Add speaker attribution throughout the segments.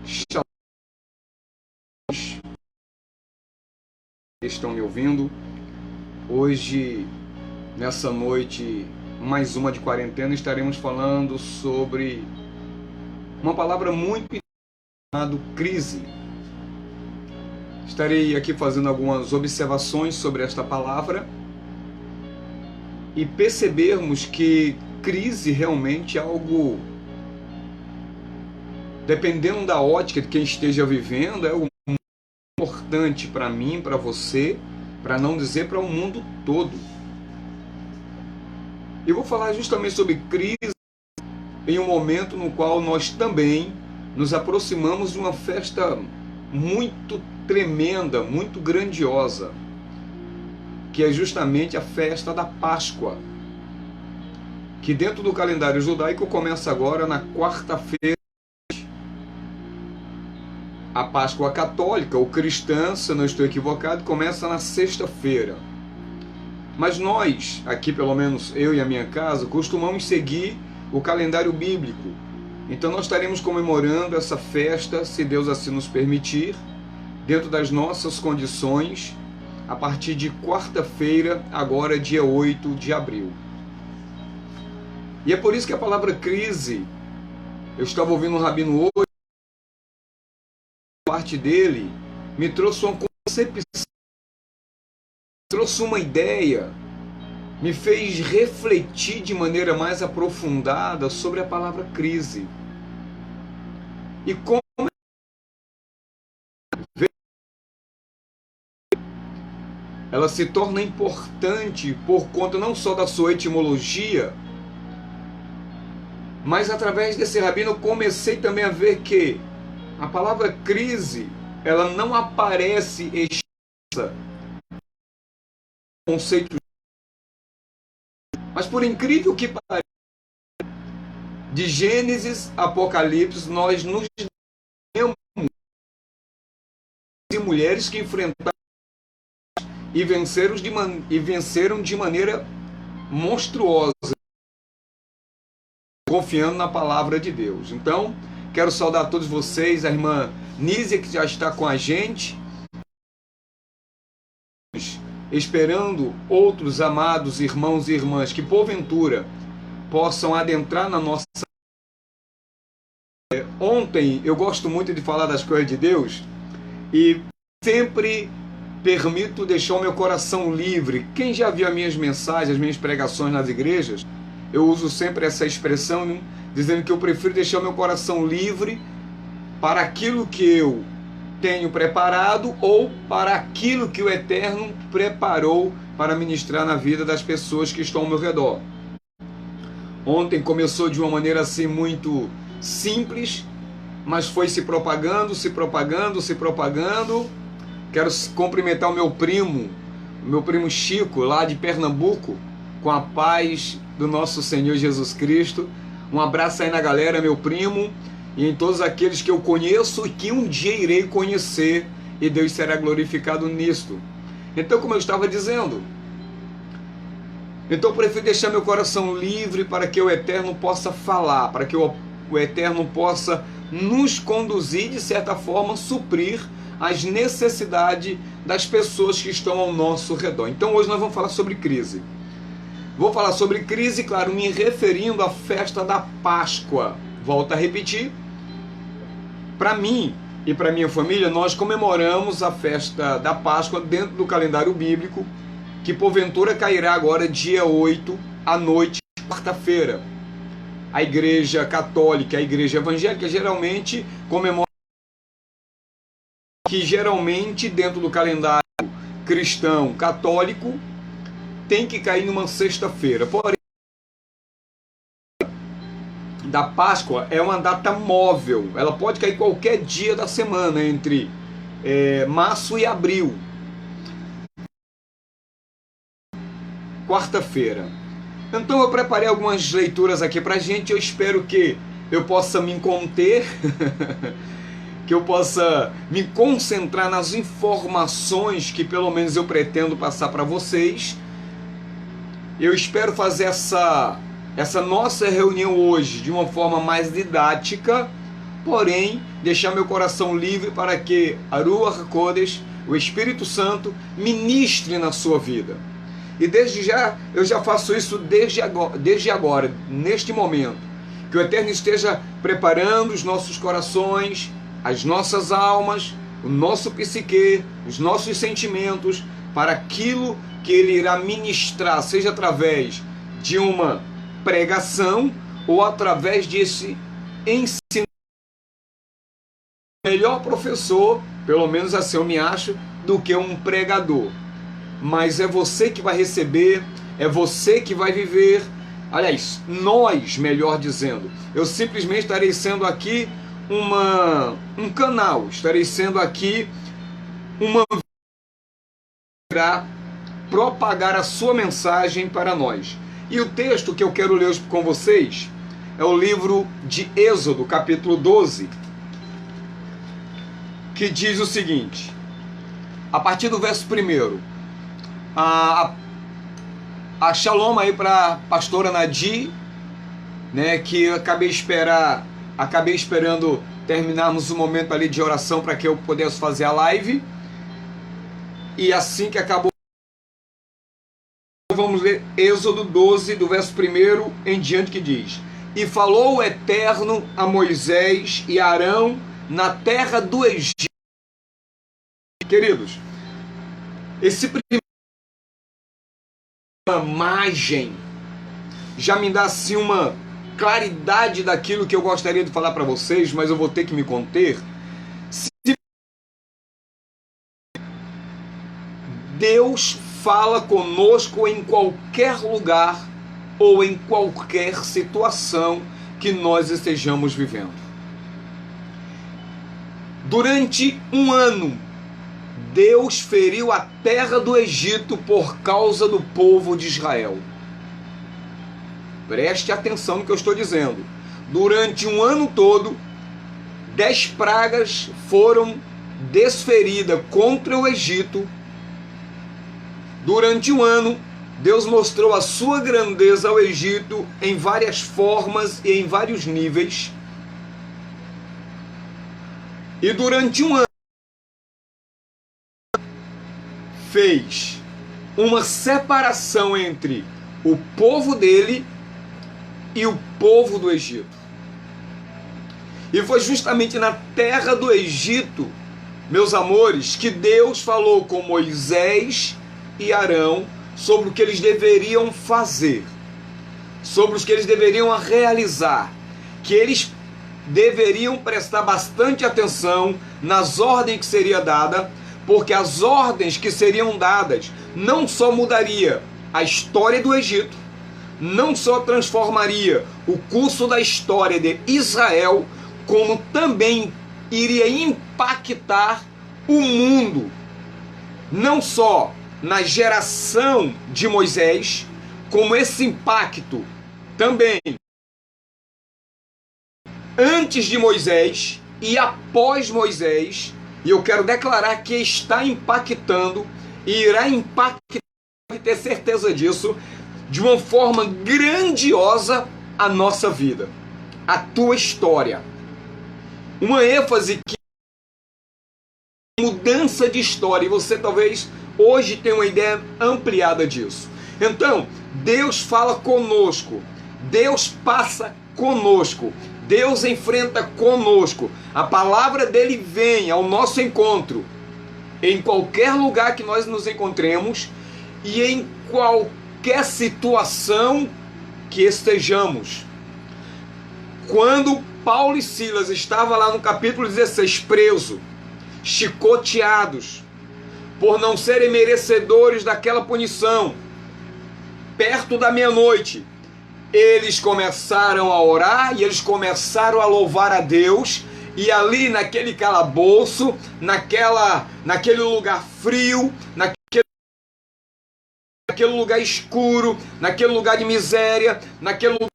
Speaker 1: Shalom, que estão me ouvindo. Hoje, nessa noite, mais uma de quarentena, estaremos falando sobre uma palavra muito chamada crise. Estarei aqui fazendo algumas observações sobre esta palavra e percebermos que crise realmente é algo, dependendo da ótica de quem esteja vivendo, é algo importante para mim, para você, para não dizer para o mundo todo. Eu vou falar justamente sobre crise em um momento no qual nós também nos aproximamos de uma festa muito tremenda, muito grandiosa, que é justamente a festa da Páscoa, que dentro do calendário judaico começa agora na quarta-feira. A Páscoa católica ou cristã, se eu não estou equivocado, começa na sexta-feira. Mas nós, aqui pelo menos eu e a minha casa, costumamos seguir o calendário bíblico. Então nós estaremos comemorando essa festa, se Deus assim nos permitir, dentro das nossas condições, a partir de quarta-feira, agora dia 8 de abril. E é por isso que a palavra crise, eu estava ouvindo um rabino hoje, parte dele me trouxe uma concepção, trouxe uma ideia, me fez refletir de maneira mais aprofundada sobre a palavra crise. E como ela se torna importante por conta não só da sua etimologia, mas através desse rabino eu comecei também a ver que a palavra crise, ela não aparece expressa conceito, mas por incrível que pareça, de Gênesis a Apocalipse, nós nos vemos de mulheres que enfrentaram e venceram de maneira monstruosa, confiando na palavra de Deus. Então, quero saudar a todos vocês, a irmã Nízia, que já está com a gente, esperando outros amados irmãos e irmãs que porventura possam adentrar na nossa. Ontem eu gosto muito de falar das coisas de Deus e sempre permito deixar o meu coração livre. Quem já viu as minhas mensagens, as minhas pregações nas igrejas, eu uso sempre essa expressão, né, dizendo que eu prefiro deixar o meu coração livre para aquilo que eu tenho preparado ou para aquilo que o Eterno preparou para ministrar na vida das pessoas que estão ao meu redor. Ontem começou de uma maneira assim muito simples, mas foi se propagando, se propagando, se propagando. Quero cumprimentar o meu primo Chico, lá de Pernambuco, com a paz do nosso Senhor Jesus Cristo. Um abraço aí na galera, meu primo, e em todos aqueles que eu conheço e que um dia irei conhecer, e Deus será glorificado nisto. Então, como eu estava dizendo, então eu prefiro deixar meu coração livre para que o Eterno possa falar, para que o Eterno possa nos conduzir, de certa forma, suprir as necessidades das pessoas que estão ao nosso redor. Então hoje nós vamos falar sobre crise. Vou falar sobre crise, claro, me referindo à festa da Páscoa. Volto a repetir. Para mim e para minha família, nós comemoramos a festa da Páscoa dentro do calendário bíblico, que porventura cairá agora dia 8 à noite, quarta-feira. A igreja católica, a igreja evangélica, geralmente comemora, que geralmente dentro do calendário cristão católico tem que cair numa sexta-feira. Porém, da Páscoa é uma data móvel, ela pode cair qualquer dia da semana, entre março e abril. Quarta-feira. Então eu preparei algumas leituras aqui pra gente, eu espero que eu possa me conter, que eu possa me concentrar nas informações que pelo menos eu pretendo passar para vocês. Eu espero fazer essa nossa reunião hoje de uma forma mais didática, porém, deixar meu coração livre para que a Ruach HaKodesh, o Espírito Santo, ministre na sua vida. E desde já, eu já faço isso desde agora, neste momento. Que o Eterno esteja preparando os nossos corações, as nossas almas, o nosso psique, os nossos sentimentos, para aquilo que Ele irá ministrar, seja através de uma pregação ou através desse ensino. Melhor professor, pelo menos assim eu me acho, do que um pregador. Mas é você que vai receber, é você que vai viver. Aliás, nós, melhor dizendo. Eu simplesmente estarei sendo aqui um canal, estarei sendo aqui uma para propagar a sua mensagem para nós. E o texto que eu quero ler com vocês é o livro de Êxodo, capítulo 12, que diz o seguinte, a partir do verso 1, a shalom aí para a pastora Nadi, né, que acabei esperando terminarmos o momento ali de oração para que eu pudesse fazer a live, e assim que acabou, vamos ler Êxodo 12, do verso 1 em diante, que diz, e falou o Eterno a Moisés e a Arão na terra do Egito. Queridos, esse primeiro imagem já me dá assim uma claridade daquilo que eu gostaria de falar para vocês, mas eu vou ter que me conter. Deus fala conosco em qualquer lugar ou em qualquer situação que nós estejamos vivendo. Durante um ano, Deus feriu a terra do Egito por causa do povo de Israel. Preste atenção no que eu estou dizendo. Durante um ano todo, 10 pragas foram desferidas contra o Egito. Durante um ano, Deus mostrou a sua grandeza ao Egito em várias formas e em vários níveis. E durante um ano, fez uma separação entre o povo dele e o povo do Egito. E foi justamente na terra do Egito, meus amores, que Deus falou com Moisés e Arão sobre o que eles deveriam fazer, sobre o que eles deveriam realizar, que eles deveriam prestar bastante atenção nas ordens que seria dada, porque as ordens que seriam dadas não só mudaria a história do Egito, não só transformaria o curso da história de Israel, como também iria impactar o mundo, não só na geração de Moisés, como esse impacto também antes de Moisés e após Moisés. E eu quero declarar que está impactando e irá impactar, e ter certeza disso, de uma forma grandiosa a nossa vida, a tua história. Uma ênfase que mudança de história, e você talvez hoje tenha uma ideia ampliada disso. Então, Deus fala conosco, Deus passa conosco, Deus enfrenta conosco, a palavra dele vem ao nosso encontro, em qualquer lugar que nós nos encontremos e em qualquer situação que estejamos. Quando Paulo e Silas estavam lá no capítulo 16, presos, chicoteados, por não serem merecedores daquela punição, perto da meia-noite, eles começaram a orar e eles começaram a louvar a Deus, e ali naquele calabouço, naquele lugar frio, naquele lugar escuro, naquele lugar de miséria, naquele lugar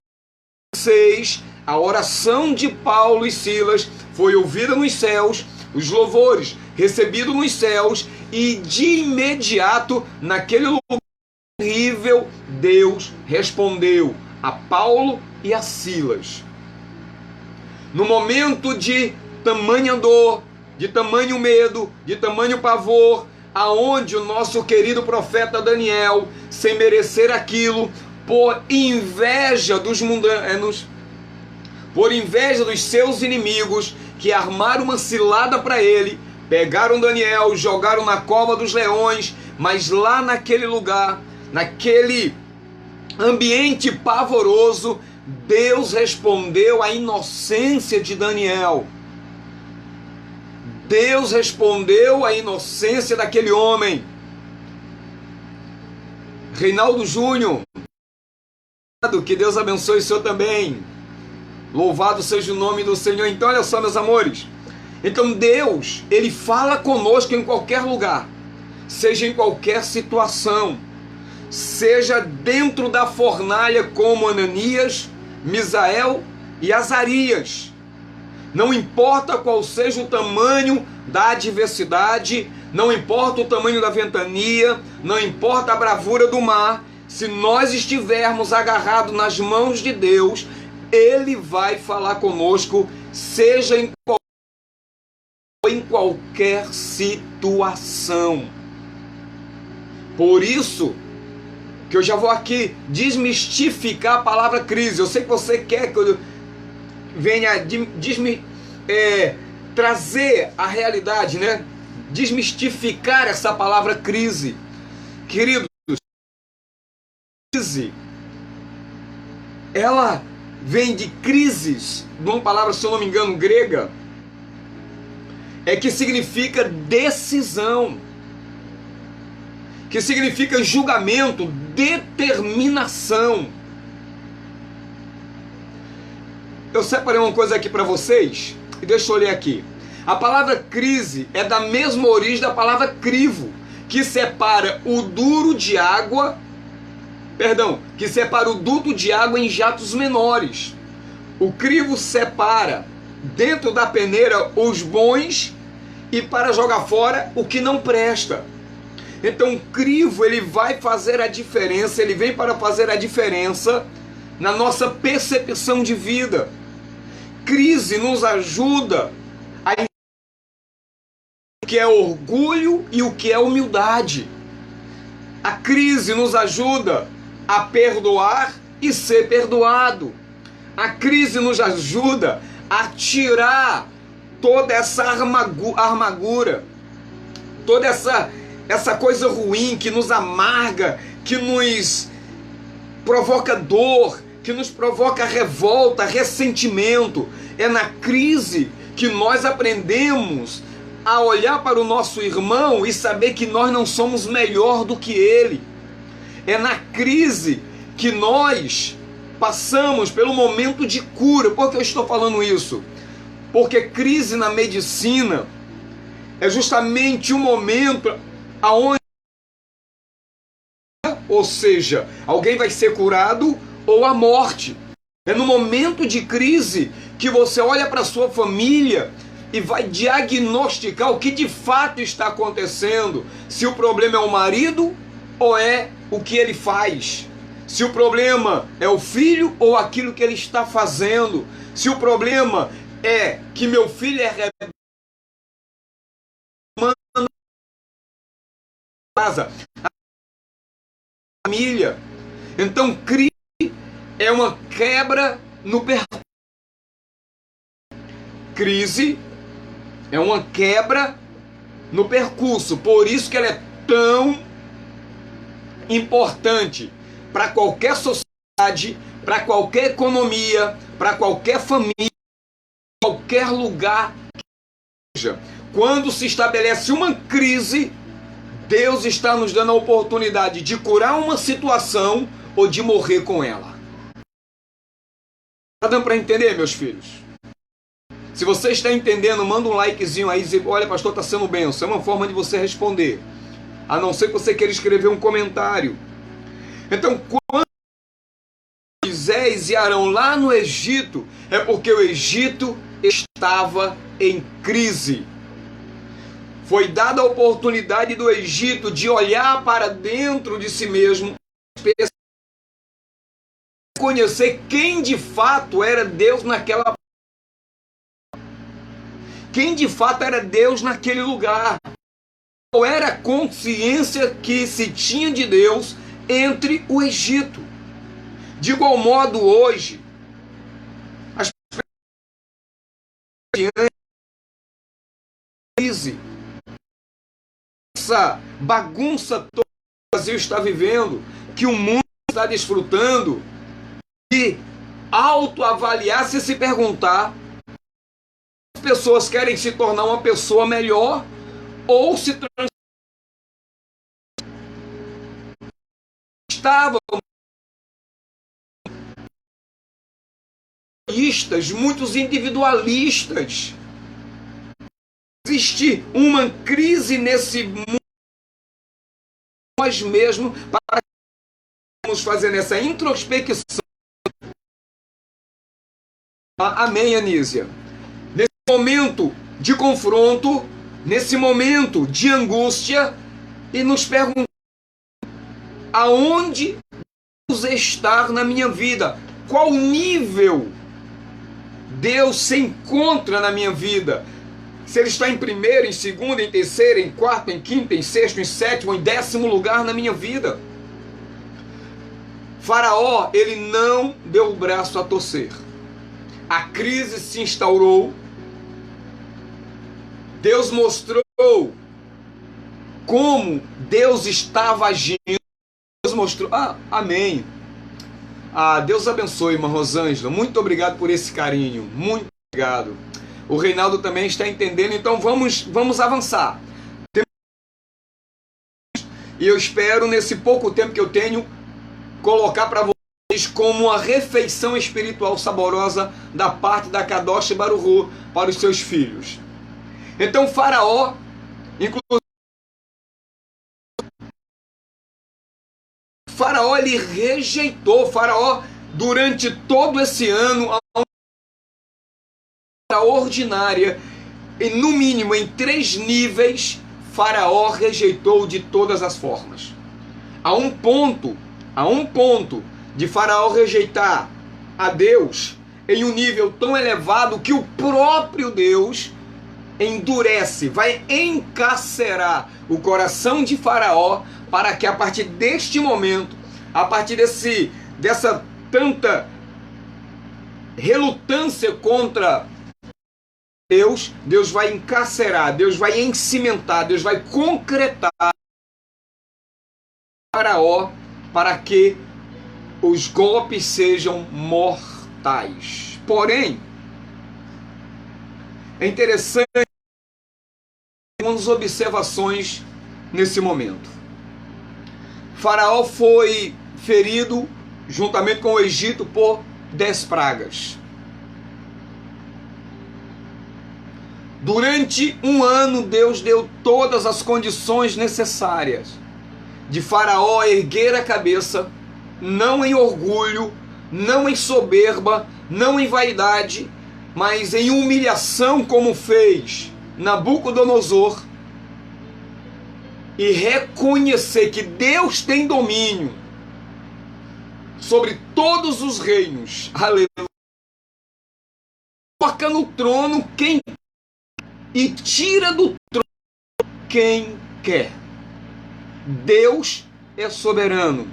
Speaker 1: de 6, a oração de Paulo e Silas foi ouvida nos céus, os louvores recebidos nos céus, e de imediato, naquele lugar terrível, Deus respondeu a Paulo e a Silas. no momento de tamanha dor, de tamanho medo, de tamanho pavor, aonde o nosso querido profeta Daniel, sem merecer aquilo, por inveja dos mundanos, por inveja dos seus inimigos, que armaram uma cilada para ele, pegaram Daniel, jogaram na cova dos leões, mas lá naquele lugar, naquele ambiente pavoroso, Deus respondeu à inocência de Daniel. Deus respondeu à inocência daquele homem. Reinaldo Júnior, que Deus abençoe o senhor também. Louvado seja o nome do Senhor. Então, olha só, meus amores. Então, Deus, Ele fala conosco em qualquer lugar, seja em qualquer situação, seja dentro da fornalha como Ananias, Misael e Azarias. Não importa qual seja o tamanho da adversidade, não importa o tamanho da ventania, não importa a bravura do mar, se nós estivermos agarrados nas mãos de Deus, Ele vai falar conosco, seja em qualquer situação. Por isso que eu já vou aqui desmistificar a palavra crise. Eu sei que você quer que eu venha trazer a realidade, né? Desmistificar essa palavra crise. Queridos, crise, ela vem de crises, de uma palavra, se eu não me engano, grega, que significa decisão, que significa julgamento, determinação. Eu separei uma coisa aqui para vocês, e deixa eu ler aqui. A palavra crise é da mesma origem da palavra crivo, que separa o duro de água, que separa o duto de água em jatos menores. O crivo separa dentro da peneira os bons e para jogar fora o que não presta. Então o crivo, ele vai fazer a diferença, ele vem para fazer a diferença na nossa percepção de vida. Crise nos ajuda a entender o que é orgulho e o que é humildade. A crise nos ajuda a perdoar e ser perdoado. A crise nos ajuda a tirar toda essa armadura, toda essa coisa ruim que nos amarga, que nos provoca dor, que nos provoca revolta, ressentimento. É na crise que nós aprendemos a olhar para o nosso irmão e saber que nós não somos melhor do que ele. É na crise que nós passamos pelo momento de cura. Por que eu estou falando isso? Porque crise na medicina é justamente o momento aonde, ou seja, alguém vai ser curado ou a morte. É no momento de crise que você olha para a sua família e vai diagnosticar o que de fato está acontecendo. Se o problema é o marido ou é o que ele faz. Se o problema é o filho ou aquilo que ele está fazendo. Se o problema é que meu filho é rebelde, casa, a família. Então crise é uma quebra no percurso. Crise é uma quebra no percurso. Por isso que ela é tão importante para qualquer sociedade, para qualquer economia, para qualquer família, qualquer lugar que seja. Quando se estabelece uma crise, Deus está nos dando a oportunidade de curar uma situação ou de morrer com ela. Está dando para entender, meus filhos? Se você está entendendo, manda um likezinho aí e diz, olha, pastor, está sendo bênção. É uma forma de você responder. A não ser que você queira escrever um comentário. Então, quando Moisés e Arão lá no Egito, é porque o Egito estava em crise. Foi dada a oportunidade do Egito de olhar para dentro de si mesmo, conhecer quem de fato era Deus naquela quem de fato era Deus naquele lugar. Qual era a consciência que se tinha de Deus entre o Egito. De igual modo, hoje, as crise, essa bagunça toda que o Brasil está vivendo, que o mundo está desfrutando, e autoavaliar, se perguntar, as pessoas querem se tornar uma pessoa melhor ou se transformar. Estavam muitos individualistas. Existe uma crise nesse mundo, nós mesmos, para que vamos fazer essa introspecção. Amém, Anísia? Nesse momento de confronto, nesse momento de angústia, e nos perguntar aonde Deus está na minha vida, qual nível Deus se encontra na minha vida. Se Ele está em primeiro, em segundo, em terceiro, em quarto, em quinto, em sexto, em sétimo, em 10º lugar na minha vida. Faraó, ele não deu o braço a torcer. A crise se instaurou. Deus mostrou como Deus estava agindo. Deus mostrou. Amém. Deus abençoe, irmã Rosângela. Muito obrigado por esse carinho. Muito obrigado. O Reinaldo também está entendendo, então vamos avançar. E eu espero, nesse pouco tempo que eu tenho, colocar para vocês como uma refeição espiritual saborosa da parte da Kadosh Baruch Hu para os seus filhos. Então Faraó, inclusive, Faraó, ele rejeitou. Faraó, durante todo esse ano, ordinária, e no mínimo em 3 níveis, Faraó rejeitou de todas as formas. A um ponto de Faraó rejeitar a Deus em um nível tão elevado que o próprio Deus endurece, vai encarcerar o coração de Faraó, para que a partir deste momento, a partir dessa tanta relutância contra Deus vai encarcerar, Deus vai encimentar, Deus vai concretar Faraó para que os golpes sejam mortais. Porém, é interessante algumas observações nesse momento. Faraó foi ferido juntamente com o Egito por 10 pragas. Durante um ano, Deus deu todas as condições necessárias de Faraó erguer a cabeça, não em orgulho, não em soberba, não em vaidade, mas em humilhação, como fez Nabucodonosor, e reconhecer que Deus tem domínio sobre todos os reinos. Aleluia. Coloca no trono quem e tira do trono quem quer. Deus é soberano.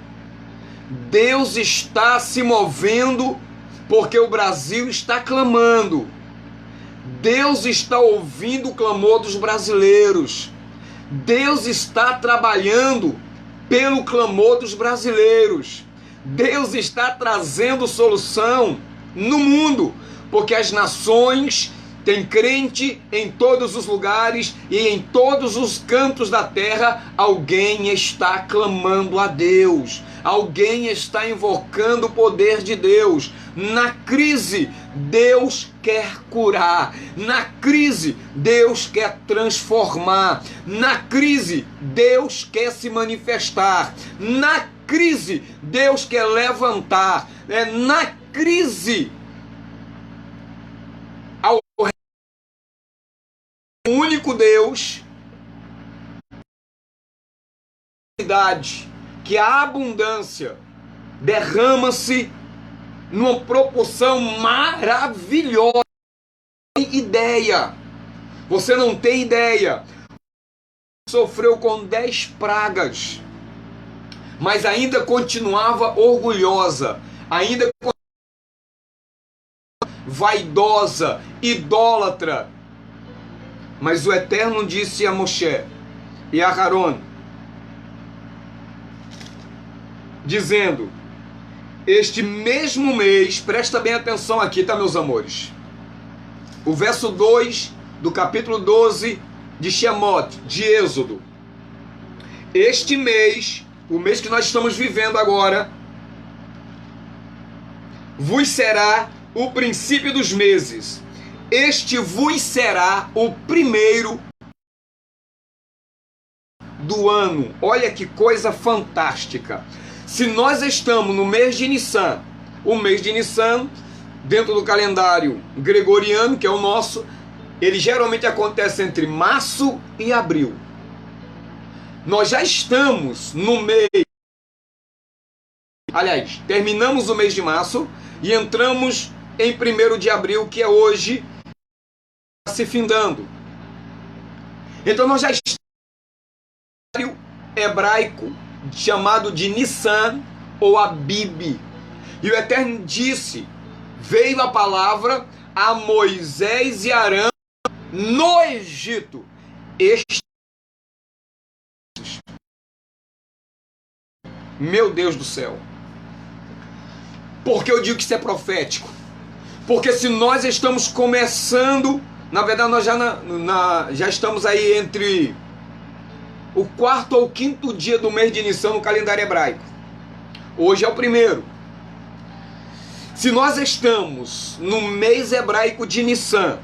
Speaker 1: Deus está se movendo porque o Brasil está clamando. Deus está ouvindo o clamor dos brasileiros. Deus está trabalhando pelo clamor dos brasileiros. Deus está trazendo solução no mundo, porque as nações têm crente em todos os lugares e em todos os cantos da terra. Alguém está clamando a Deus, alguém está invocando o poder de Deus. Na crise, Deus quer curar. Na crise, Deus quer transformar. Na crise, Deus quer se manifestar. Na crise, Deus quer levantar. Na crise, o único Deus, que a abundância derrama-se numa proporção maravilhosa. Ideia, Você não tem ideia. Sofreu com 10 pragas, mas ainda continuava orgulhosa, ainda vaidosa, idólatra. Mas o Eterno disse a Moshe e a Aarón, dizendo: este mesmo mês, presta bem atenção aqui, tá, meus amores? O verso 2 do capítulo 12 de Shemot, de Êxodo. Este mês, o mês que nós estamos vivendo agora, vos será o princípio dos meses. Este vos será o primeiro do ano. Olha que coisa fantástica. Se nós estamos no mês de Nissan, o mês de Nissan, dentro do calendário gregoriano, que é o nosso, ele geralmente acontece entre março e abril. Nós já estamos no mês... Aliás, terminamos o mês de março e entramos em 1º de abril, que é hoje, se findando. Então nós já estamos no calendário hebraico chamado de Nissan ou Abib. E o Eterno disse, veio a palavra a Moisés e Arão no Egito. Meu Deus do céu. Por que eu digo que isso é profético? Porque se nós estamos começando, na verdade nós já estamos aí entre o 4º ou 5º dia do mês de Nissan no calendário hebraico. Hoje é o 1º. Se nós estamos no mês hebraico de Nissan,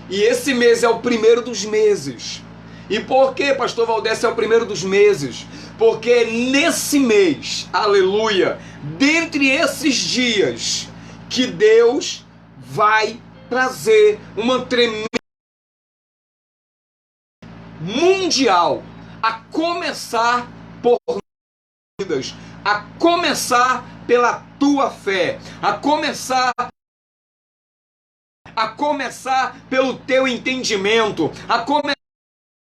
Speaker 1: e esse mês é o 1º dos meses. E por que, pastor Valdés, é o 1º dos meses? Porque nesse mês, aleluia, dentre esses dias, que Deus vai trazer uma tremenda mundial, a começar por vidas, a começar pela tua fé, a começar pelo teu entendimento, a começar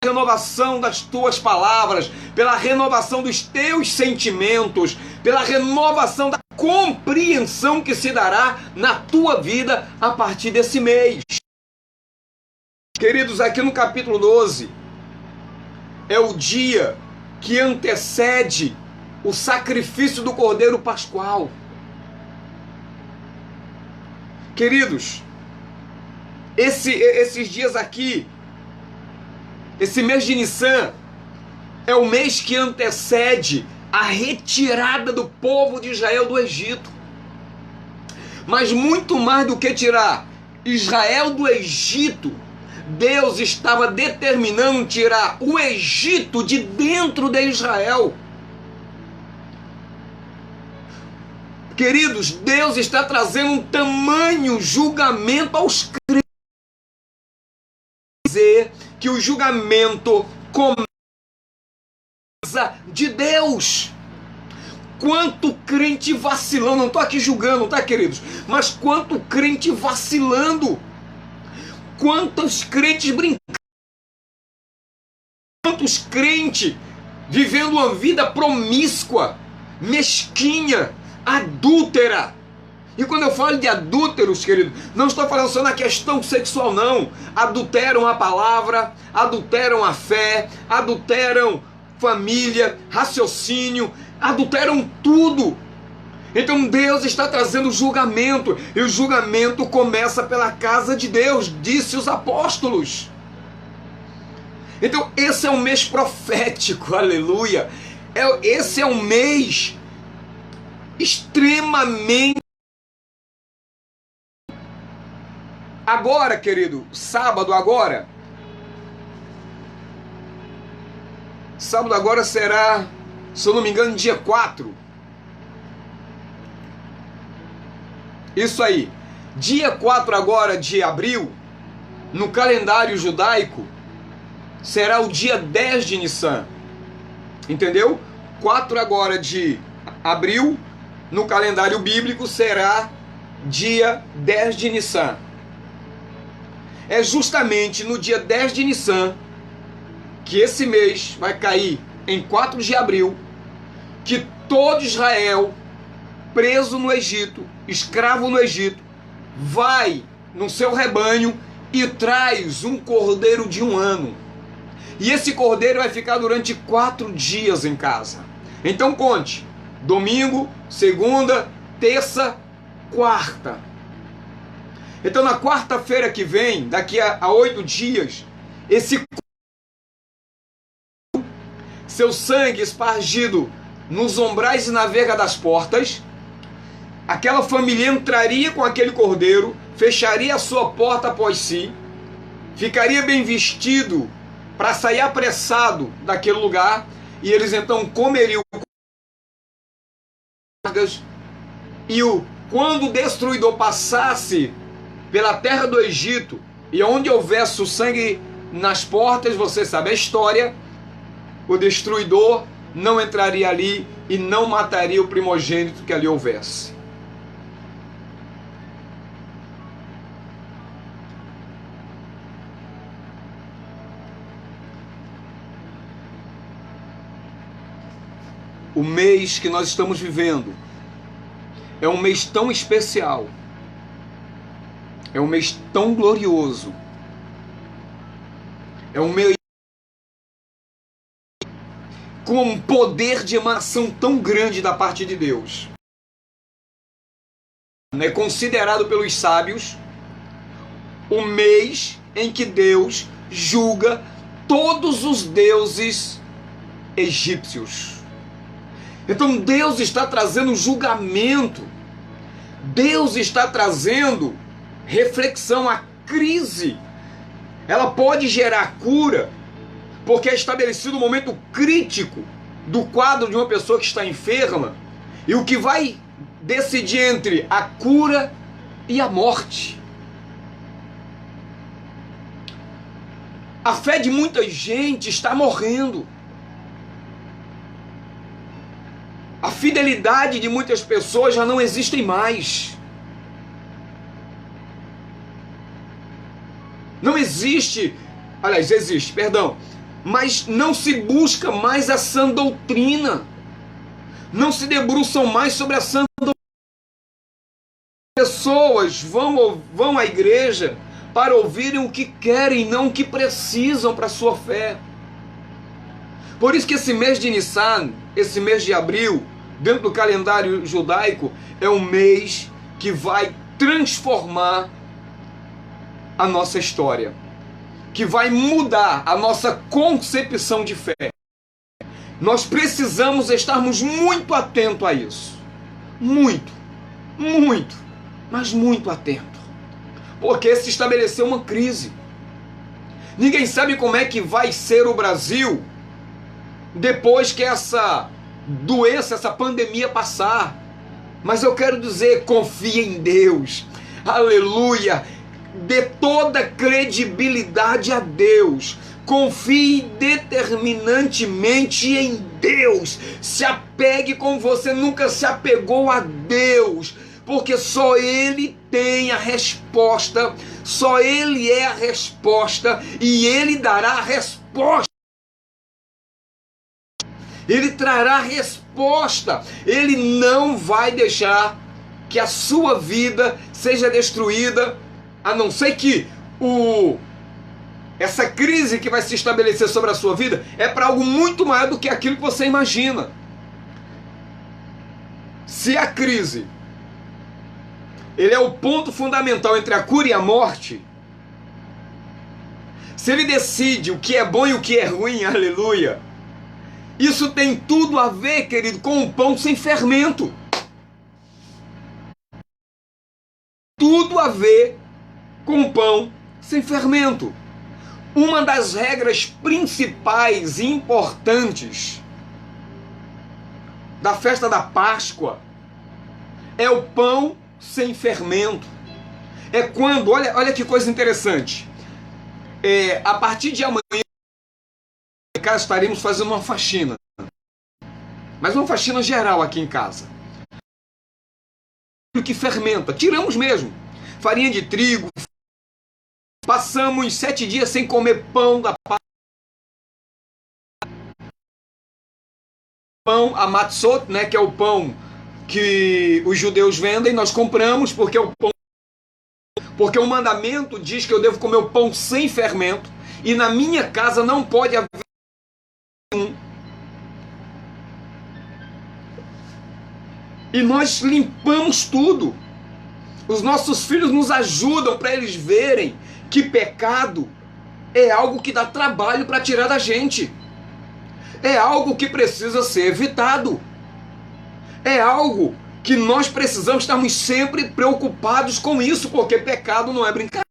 Speaker 1: pela renovação das tuas palavras, pela renovação dos teus sentimentos, pela renovação da compreensão que se dará na tua vida a partir desse mês. Queridos, aqui no capítulo 12, é o dia que antecede o sacrifício do Cordeiro Pascual. Queridos, esses dias aqui, esse mês de Nissan, é o mês que antecede a retirada do povo de Israel do Egito. Mas muito mais do que tirar Israel do Egito, Deus estava determinando tirar o Egito de dentro de Israel. Queridos, Deus está trazendo um tamanho julgamento aos crentes. Dizer que o julgamento começa de Deus. Quanto crente vacilando, não estou aqui julgando, tá, queridos? Mas quanto crente vacilando. Quantos crentes brincando, quantos crentes vivendo uma vida promíscua, mesquinha, adúltera. E quando eu falo de adúlteros, querido, não estou falando só na questão sexual, não. Adulteram a palavra, adulteram a fé, adulteram família, raciocínio, adulteram tudo. Então Deus está trazendo julgamento, e o julgamento começa pela casa de Deus, disse os apóstolos. Então esse é um mês profético, aleluia. Esse é um mês extremamente... Agora, querido, sábado agora será, se eu não me engano, dia 4. Isso aí, dia 4 agora de abril, no calendário judaico, será o dia 10 de Nissan. Entendeu? 4 agora de abril, no calendário bíblico, será dia 10 de Nissan. é justamente no dia 10 de Nissan, que esse mês vai cair em 4 de abril, que todo Israel, preso no Egito, escravo no Egito, vai no seu rebanho e traz um cordeiro de 1 ano. E esse cordeiro vai ficar durante 4 dias em casa. Então conte, domingo, segunda, terça, quarta. Então na quarta-feira que vem, daqui a 8 dias, esse seu sangue espargido nos ombrais e na verga das portas, aquela família entraria com aquele cordeiro, fecharia a sua porta após si, ficaria bem vestido para sair apressado daquele lugar, e eles então comeriam e quando o destruidor passasse pela terra do Egito, e onde houvesse o sangue nas portas, você sabe a história, o destruidor não entraria ali e não mataria o primogênito que ali houvesse. O mês que nós estamos vivendo é um mês tão especial, é um mês tão glorioso, é um mês com um poder de emanação tão grande da parte de Deus. É considerado pelos sábios o mês em que Deus julga todos os deuses egípcios. Então Deus está trazendo julgamento, Deus está trazendo reflexão. A crise, ela pode gerar cura, porque é estabelecido um momento crítico do quadro de uma pessoa que está enferma, e o que vai decidir entre a cura e a morte. A fé de muita gente está morrendo. A fidelidade de muitas pessoas já não existem mais. Não existe, aliás, existe, perdão, mas não se busca mais a sã doutrina. Não se debruçam mais sobre a sã doutrina. Pessoas vão à igreja para ouvirem o que querem, não o que precisam para a sua fé. Por isso que esse mês de Nissan, esse mês de abril, dentro do calendário judaico, é um mês que vai transformar a nossa história, que vai mudar a nossa concepção de fé. Nós precisamos estarmos muito atentos a isso. Muito, mas muito atento. Porque se estabeleceu uma crise. Ninguém sabe como é que vai ser o Brasil depois que essa doença, essa pandemia passar. Mas eu quero dizer, confia em Deus. Aleluia! Dê toda credibilidade a Deus. Confie determinantemente em Deus. Se apegue como você nunca se apegou a Deus, porque só Ele tem a resposta, só Ele é a resposta, e Ele dará a resposta. Ele trará a resposta. Ele não vai deixar que a sua vida seja destruída, a não ser que essa crise que vai se estabelecer sobre a sua vida é para algo muito maior do que aquilo que você imagina. Se a crise, ele é o ponto fundamental entre a cura e a morte, se ele decide o que é bom e o que é ruim, aleluia, isso tem tudo a ver, querido, com um pão sem fermento. Tudo a ver com um pão sem fermento. Uma das regras principais e importantes da festa da Páscoa é o pão sem fermento. É quando, olha que coisa interessante, a partir de amanhã em casa estaremos fazendo uma faxina, mas uma faxina geral aqui em casa. O que fermenta, tiramos mesmo, farinha de trigo, Passamos 7 dias sem comer pão da Páscoa. Pão, a matzot, né, que é o pão que os judeus vendem, nós compramos porque é o pão. Porque o mandamento diz que eu devo comer o pão sem fermento, e na minha casa não pode haver um. E nós limpamos tudo. Os nossos filhos nos ajudam para eles verem que pecado é algo que dá trabalho para tirar da gente. É algo que precisa ser evitado. É algo que nós precisamos estarmos sempre preocupados com isso, porque pecado não é brincadeira.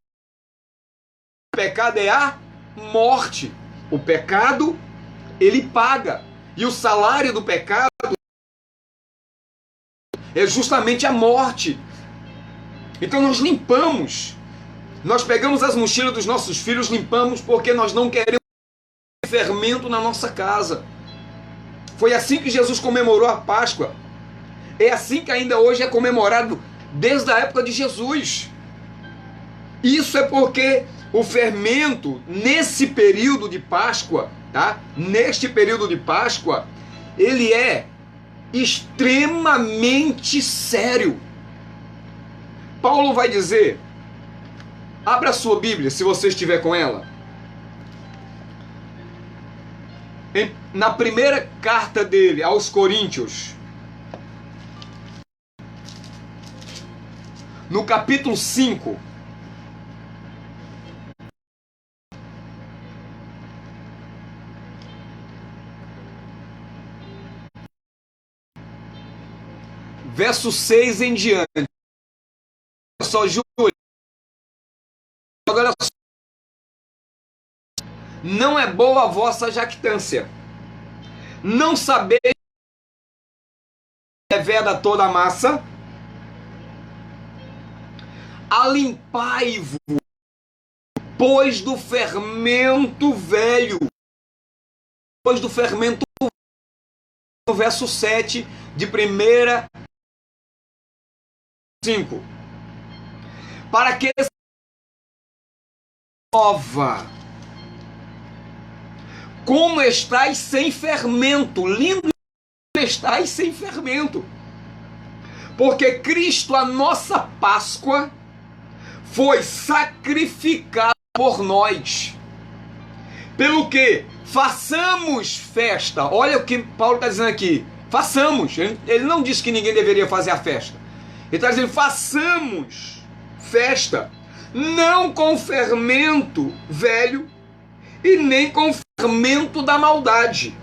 Speaker 1: O pecado é a morte. O pecado, ele paga. E o salário do pecado é justamente a morte. Então nós limpamos. Nós pegamos as mochilas dos nossos filhos, limpamos, porque nós não queremos fermento na nossa casa. Foi assim que Jesus comemorou a Páscoa. É assim que ainda hoje é comemorado desde a época de Jesus. Isso é porque o fermento, nesse período de Páscoa, tá? Neste período de Páscoa, ele é extremamente sério. Paulo vai dizer, abra a sua Bíblia, se você estiver com ela. Na primeira carta dele aos Coríntios, no capítulo 5, verso 6 em diante. Olha só, Júlio, olha só. Não é boa a vossa jactância. Não sabeis que é veda toda a massa? Alimpai-vos, pois do fermento velho. Pois do fermento velho. No verso 7 de 1 5. Para que nova, como estáis sem fermento, lindo estáis sem fermento, porque Cristo, a nossa Páscoa, foi sacrificado por nós, pelo que façamos festa. Olha o que Paulo está dizendo aqui, façamos, ele não disse que ninguém deveria fazer a festa, ele está dizendo façamos festa, não com fermento velho, e nem com fermento da maldade,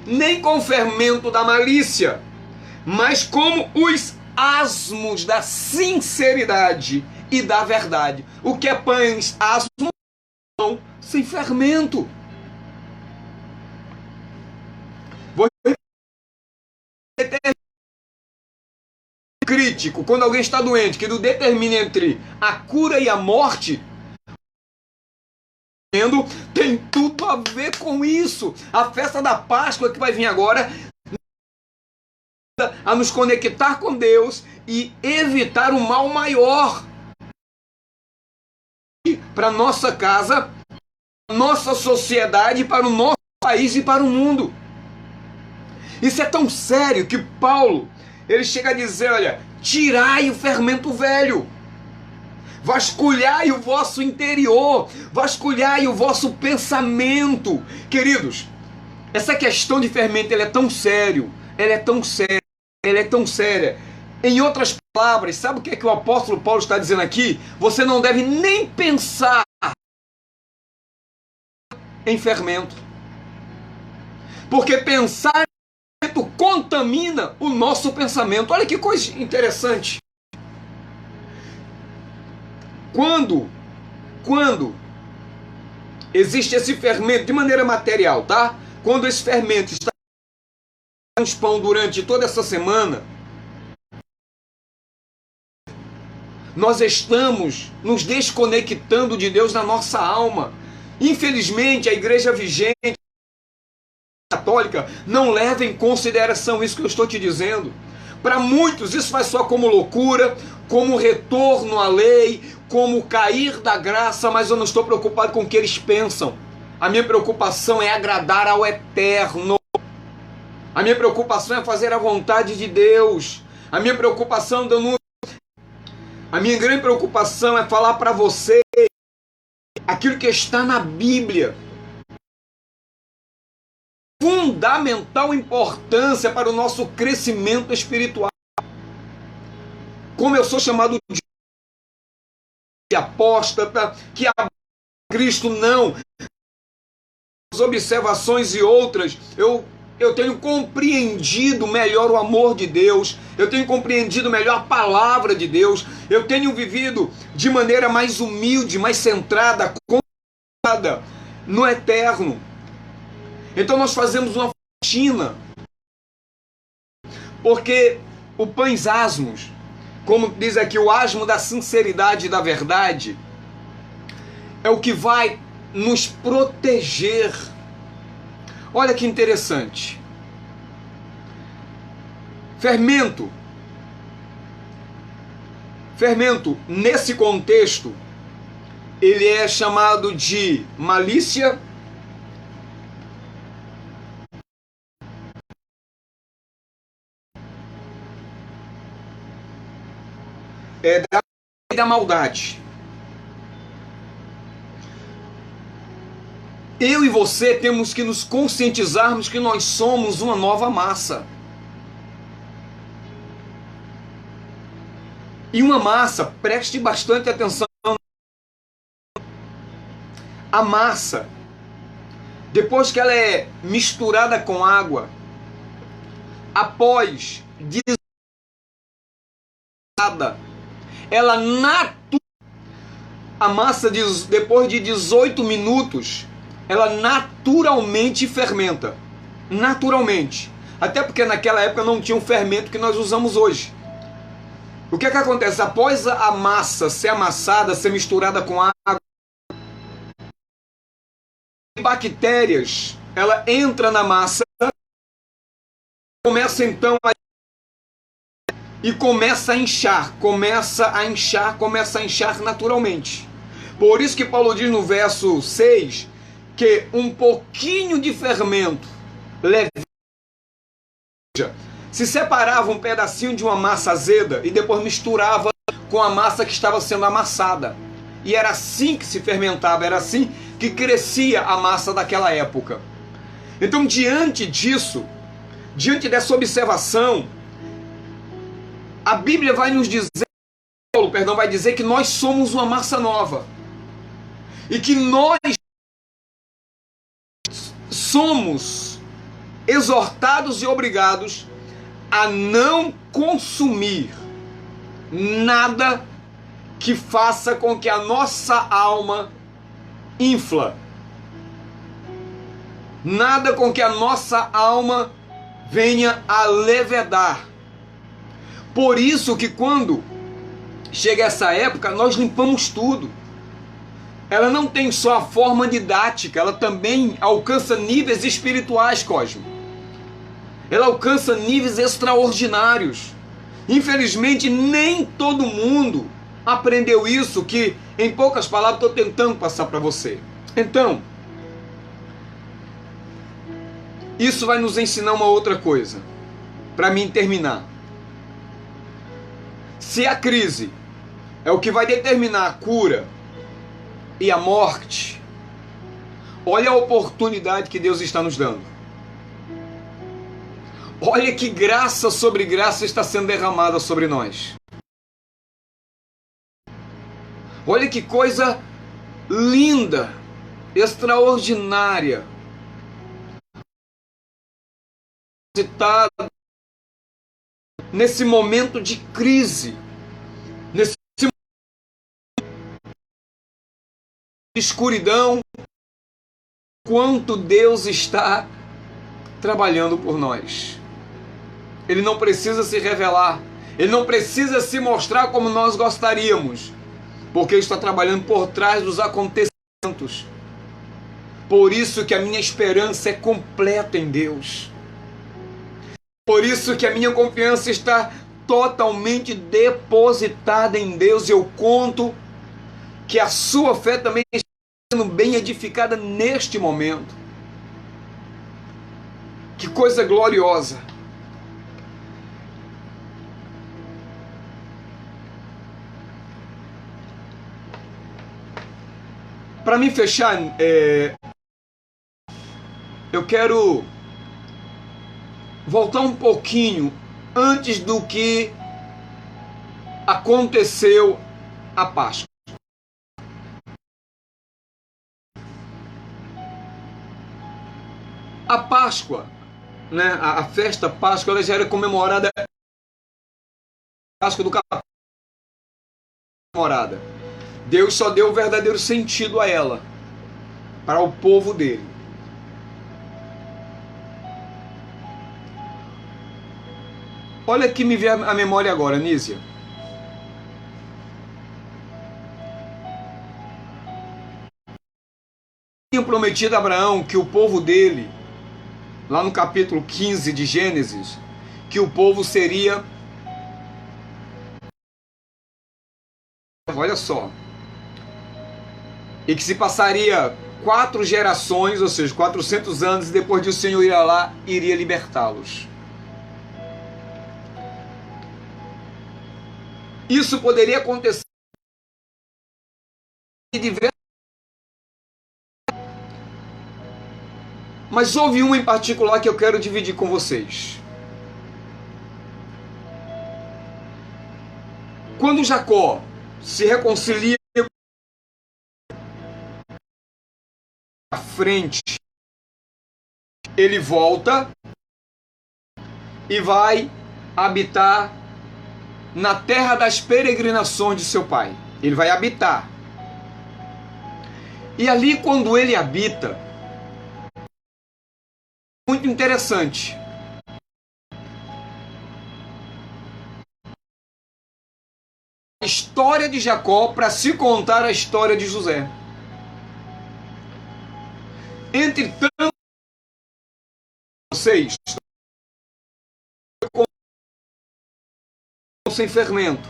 Speaker 1: nem com fermento da malícia, mas como os asmos da sinceridade e da verdade. O que é pães, asmos, sem fermento. Você crítico, quando alguém está doente, que não determina entre a cura e a morte, tem tudo a ver com isso. A festa da Páscoa que vai vir agora a nos conectar com Deus e evitar o mal maior para nossa casa, nossa sociedade, para o nosso país e para o mundo. Isso é tão sério que Paulo, ele chega a dizer, olha, tirai o fermento velho, vasculhai o vosso interior, vasculhai o vosso pensamento. Queridos, essa questão de fermento, ela é tão sério, ela é tão séria, ela é tão séria. Em outras palavras, sabe o que é que o apóstolo Paulo está dizendo aqui? Você não deve nem pensar em fermento, porque pensar em fermento contamina o nosso pensamento. Olha que coisa interessante. Quando existe esse fermento de maneira material, tá? Quando esse fermento está nos pão durante toda essa semana, nós estamos nos desconectando de Deus na nossa alma. Infelizmente, a igreja vigente católica não leva em consideração isso que eu estou te dizendo. Para muitos, isso vai só como loucura, como retorno à lei, como cair da graça, mas eu não estou preocupado com o que eles pensam. A minha preocupação é agradar ao Eterno. A minha preocupação é fazer a vontade de Deus. A minha preocupação, a minha grande preocupação é falar para você aquilo que está na Bíblia. Fundamental importância para o nosso crescimento espiritual. Como eu sou chamado de apóstata, que a Cristo não, as observações e outras, eu tenho compreendido melhor o amor de Deus, eu tenho compreendido melhor a palavra de Deus, eu tenho vivido de maneira mais humilde, mais centrada, concentrada no Eterno. Então nós fazemos uma faxina, porque o pães asmos, como diz aqui, o asmo da sinceridade e da verdade, é o que vai nos proteger. Olha que interessante. Fermento, nesse contexto, ele é chamado de malícia, da maldade. Eu e você temos que nos conscientizarmos que nós somos uma nova massa. E uma massa, preste bastante atenção. A massa, depois que ela é misturada com água, após ela a massa, depois de 18 minutos, ela naturalmente fermenta. Naturalmente. Até porque naquela época não tinha um fermento que nós usamos hoje. O que é que acontece? Após a massa ser amassada, ser misturada com água, bactérias, ela entra na massa, começa então começa a inchar naturalmente. Por isso que Paulo diz no verso 6 que um pouquinho de fermento se separava um pedacinho de uma massa azeda e depois misturava com a massa que estava sendo amassada. E era assim que se fermentava, era assim que crescia a massa daquela época. Então, diante disso, diante dessa observação, a Bíblia vai nos dizer, Paulo, vai dizer que nós somos uma massa nova. E que nós somos exortados e obrigados a não consumir nada que faça com que a nossa alma infla. Nada com que a nossa alma venha a levedar. Por isso que quando chega essa época, nós limpamos tudo. Ela não tem só a forma didática, ela também alcança níveis espirituais, Cosmo. Ela alcança níveis extraordinários. Infelizmente, nem todo mundo aprendeu isso, que em poucas palavras estou tentando passar para você. Então, isso vai nos ensinar uma outra coisa, para mim terminar. Se a crise é o que vai determinar a cura e a morte, olha a oportunidade que Deus está nos dando. Olha que graça sobre graça está sendo derramada sobre nós. Olha que coisa linda, extraordinária. Nesse momento de crise, nesse momento de escuridão, quanto Deus está trabalhando por nós. Ele não precisa se revelar, ele não precisa se mostrar como nós gostaríamos, porque ele está trabalhando por trás dos acontecimentos. Por isso que a minha esperança é completa em Deus. Por isso que a minha confiança está totalmente depositada em Deus. Eu conto que a sua fé também está sendo bem edificada neste momento. Que coisa gloriosa! Para me fechar, eu quero voltar um pouquinho antes do que aconteceu a Páscoa. A Páscoa, né, a festa Páscoa, ela já era comemorada. Páscoa do Capão. Comemorada. Deus só deu o verdadeiro sentido a ela, para o povo dele. Olha que me veio a memória agora, Nízia. Tinha prometido a Abraão que o povo dele, lá no capítulo 15 de Gênesis, que o povo seria... Olha só. E que se passaria 4 gerações, ou seja, 400 anos, e depois disso o Senhor iria lá e iria libertá-los. Isso poderia acontecer de diversas. Mas houve uma em particular que eu quero dividir com vocês. Quando Jacó se reconcilia à frente, ele volta e vai habitar na terra das peregrinações de seu pai. Ele vai habitar. E ali, quando ele habita, muito interessante. A história de Jacó para se contar a história de José. Entretanto, vocês sem fermento.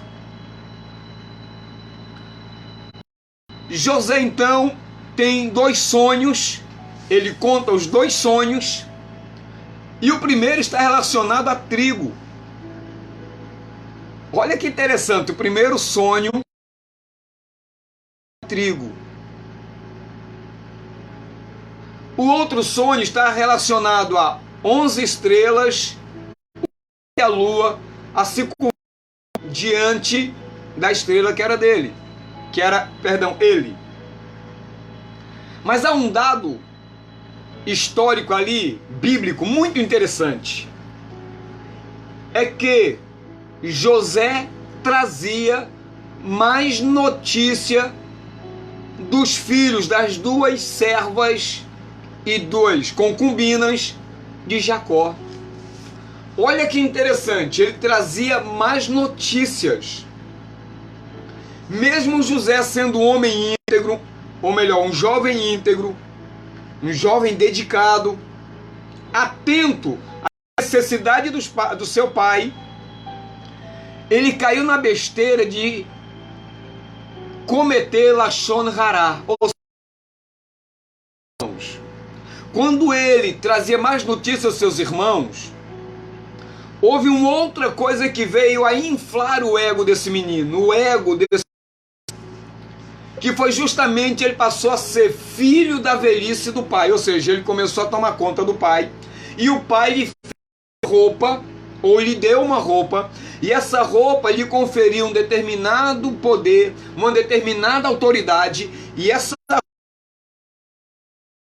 Speaker 1: José então tem 2 sonhos. Ele conta os 2 sonhos. E o primeiro está relacionado a trigo. Olha que interessante, o primeiro sonho, trigo. O outro sonho está relacionado a 11 estrelas e a lua a se diante da estrela que era dele, ele. Mas há um dado histórico ali, bíblico, muito interessante. É que José trazia mais notícia dos filhos das 2 servas e 2 concubinas de Jacó. Olha que interessante, ele trazia mais notícias. Mesmo José sendo um homem íntegro, ou melhor, um jovem íntegro, um jovem dedicado, atento à necessidade do seu pai, ele caiu na besteira de cometer Lashon Hará. Quando ele trazia mais notícias aos seus irmãos, houve uma outra coisa que veio a inflar o ego desse menino, que foi justamente ele passou a ser filho da velhice do pai, ou seja, ele começou a tomar conta do pai, e o pai lhe fez roupa, ou lhe deu uma roupa, e essa roupa lhe conferia um determinado poder, uma determinada autoridade, e essa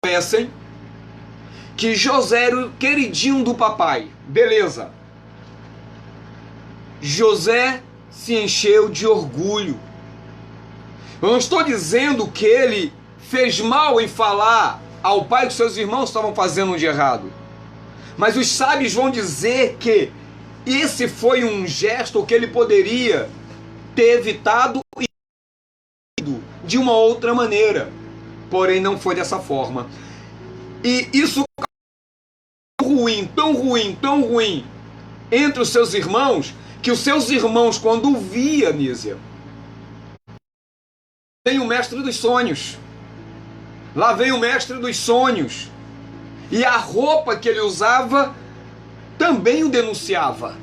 Speaker 1: pensem que José era o queridinho do papai, beleza. José se encheu de orgulho. Eu não estou dizendo que ele fez mal em falar ao pai que seus irmãos estavam fazendo de errado. Mas os sábios vão dizer que esse foi um gesto que ele poderia ter evitado de uma outra maneira. Porém, não foi dessa forma. E isso tão ruim entre os seus irmãos, que os seus irmãos, quando via Nízia, vem o mestre dos sonhos. Lá vem o mestre dos sonhos. E a roupa que ele usava também o denunciava.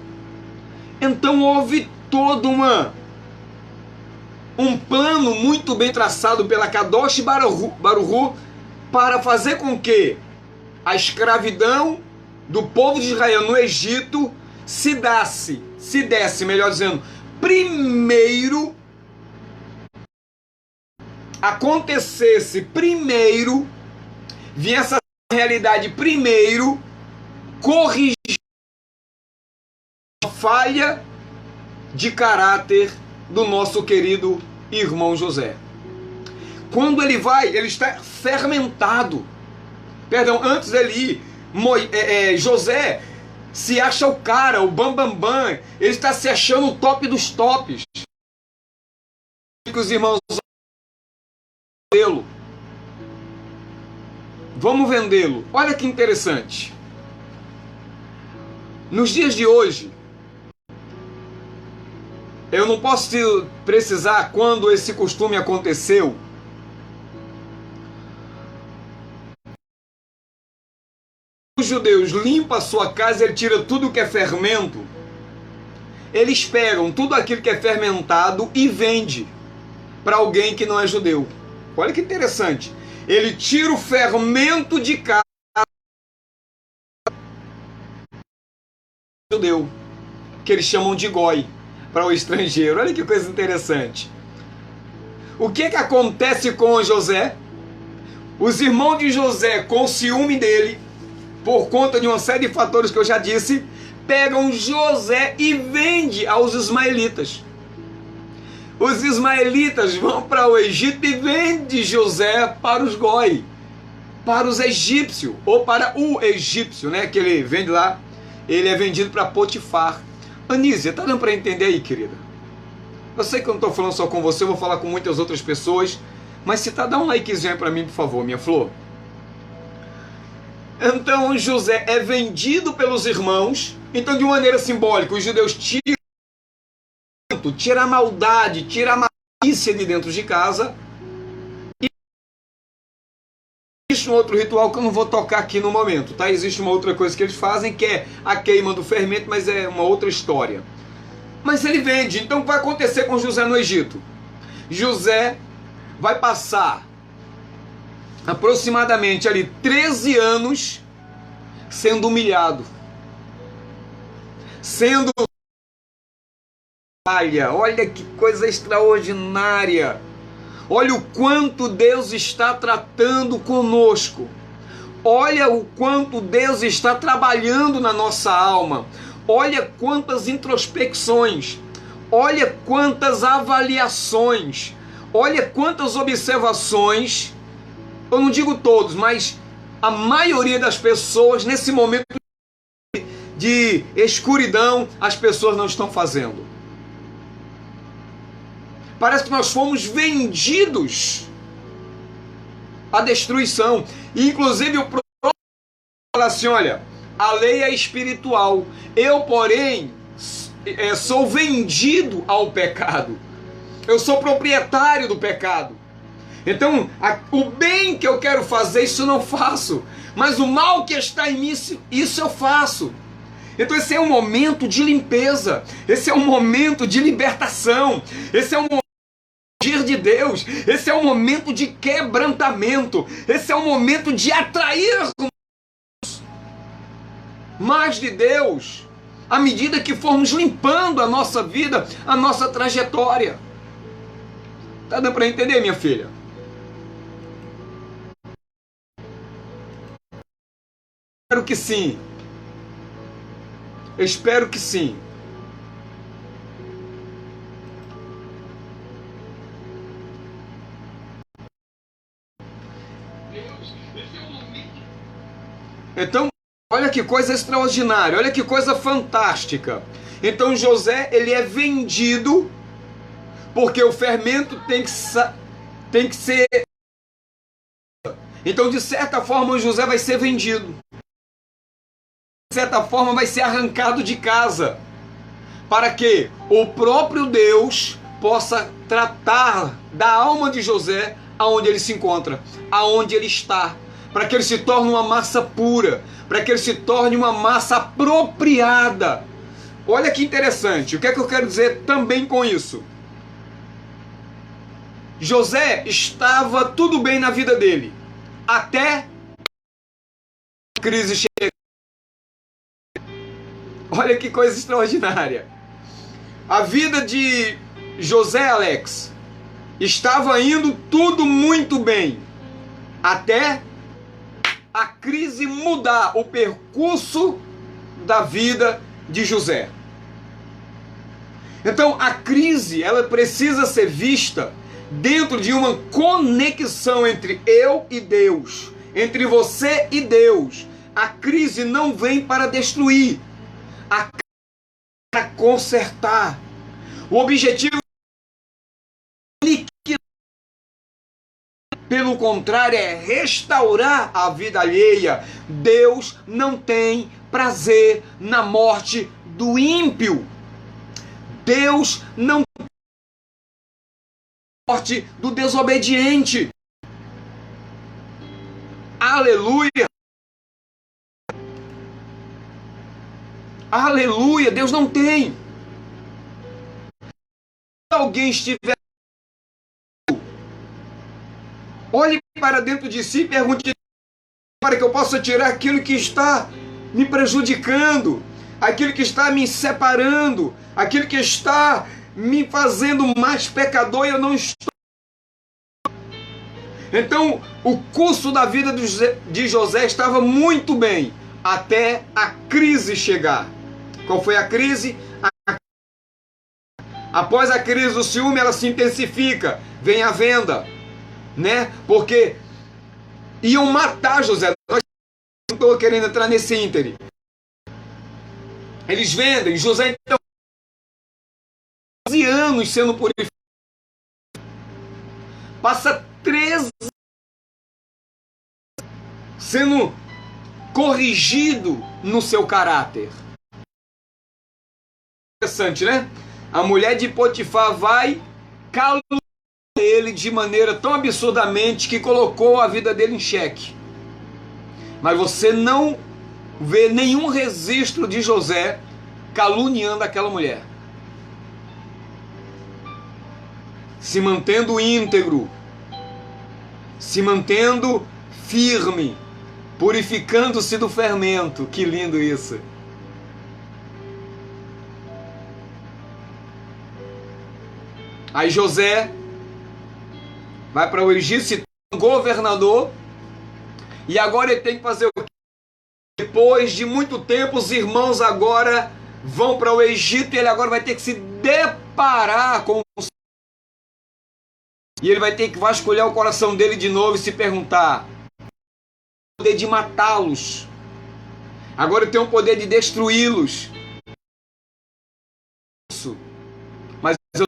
Speaker 1: Então houve todo um plano muito bem traçado pela Kadosh Baruch para fazer com que a escravidão do povo de Israel no Egito se desse, melhor dizendo, primeiro, acontecesse primeiro, viesse essa realidade primeiro, corrigir a falha de caráter do nosso querido irmão José. Quando ele vai, ele está fermentado. Perdão, antes dele ir, José se acha o cara, o bambambam, ele está se achando o top dos tops. Que os irmãos vendê-lo. Vamos vendê-lo. Olha que interessante. Nos dias de hoje, eu não posso precisar quando esse costume aconteceu. Os judeus limpam a sua casa, ele tira tudo que é fermento. Eles pegam tudo aquilo que é fermentado e vende para alguém que não é judeu. Olha que interessante. Ele tira o fermento de casa judeu, que eles chamam de goi, para o estrangeiro. Olha que coisa interessante. O que acontece com José? Os irmãos de José, com ciúme dele, por conta de uma série de fatores que eu já disse, pegam José e vendem aos ismaelitas. Os ismaelitas vão para o Egito e vendem José para os goi, para os egípcios, ou para o egípcio, né, que ele vende lá, ele é vendido para Potifar. Anísia, tá dando para entender aí, querida? Eu sei que eu não estou falando só com você, eu vou falar com muitas outras pessoas, mas se tá, dá um likezinho aí para mim, por favor, minha flor. Então José é vendido pelos irmãos. Então, de maneira simbólica, os judeus tiram a maldade, tiram a malícia de dentro de casa. E existe um outro ritual que eu não vou tocar aqui no momento, tá? Existe uma outra coisa que eles fazem, que é a queima do fermento, mas é uma outra história. Mas ele vende. Então, o que vai acontecer com José no Egito? José vai passar aproximadamente ali 13 anos sendo humilhado, sendo olha que coisa extraordinária. Olha o quanto Deus está tratando conosco. Olha o quanto Deus está trabalhando na nossa alma. Olha quantas introspecções. Olha quantas avaliações. Olha quantas observações. Eu não digo todos, mas a maioria das pessoas, nesse momento de escuridão, as pessoas não estão fazendo. Parece que nós fomos vendidos à destruição. E, inclusive, o próprio fala assim, olha, a lei é espiritual. Eu, porém, sou vendido ao pecado. Eu sou proprietário do pecado. Então, o bem que eu quero fazer, isso eu não faço. Mas o mal que está em mim, isso eu faço. Então esse é um momento de limpeza. Esse é um momento de libertação. Esse é um momento de agir de Deus. Esse é um momento de quebrantamento. Esse é um momento de atrair mais de Deus, à medida que formos limpando a nossa vida, a nossa trajetória. Tá dando para entender, minha filha? Espero que sim. Espero que sim. Então, olha que coisa extraordinária, olha que coisa fantástica. Então José, ele é vendido, porque o fermento tem que ser... Então, de certa forma, o José vai ser vendido. De certa forma, vai ser arrancado de casa. Para que o próprio Deus possa tratar da alma de José aonde ele se encontra, aonde ele está, para que ele se torne uma massa pura, para que ele se torne uma massa apropriada. Olha que interessante, o que é que eu quero dizer também com isso? José estava tudo bem na vida dele, até a crise chegar. Olha que coisa extraordinária. A vida de José, Alex, estava indo tudo muito bem, até a crise mudar o percurso da vida de José. Então a crise, ela precisa ser vista dentro de uma conexão entre eu e Deus, entre você e Deus. A crise não vem para destruir, a crise vem para consertar. O objetivo é liquidar, pelo contrário, é restaurar a vida alheia. Deus não tem prazer na morte do ímpio. Deus não tem a morte do desobediente. Aleluia! Aleluia! Deus não tem. Se alguém estiver, olhe para dentro de si e pergunte para que eu possa tirar aquilo que está me prejudicando, aquilo que está me separando, aquilo que está me fazendo mais pecador e eu não estou. Então, o curso da vida de José estava muito bem, até a crise chegar. Qual foi a crise? Após a crise do ciúme, ela se intensifica, vem a venda, né? Porque iam matar José. Nós não estou querendo entrar nesse íntere. Eles vendem José, então, 13 anos sendo purificado. Passa 13 sendo corrigido no seu caráter. Interessante, né? A mulher de Potifar vai caluniar ele de maneira tão absurdamente que colocou a vida dele em xeque. Mas você não vê nenhum registro de José caluniando aquela mulher. Se mantendo íntegro, se mantendo firme, purificando-se do fermento. Que lindo isso! Aí José vai para o Egito, se torna governador, e agora ele tem que fazer o quê? Depois de muito tempo, os irmãos agora vão para o Egito e ele agora vai ter que se deparar com o... E ele vai ter que vasculhar o coração dele de novo e se perguntar: o poder de matá-los, agora eu tenho o poder de destruí-los. Mas eu...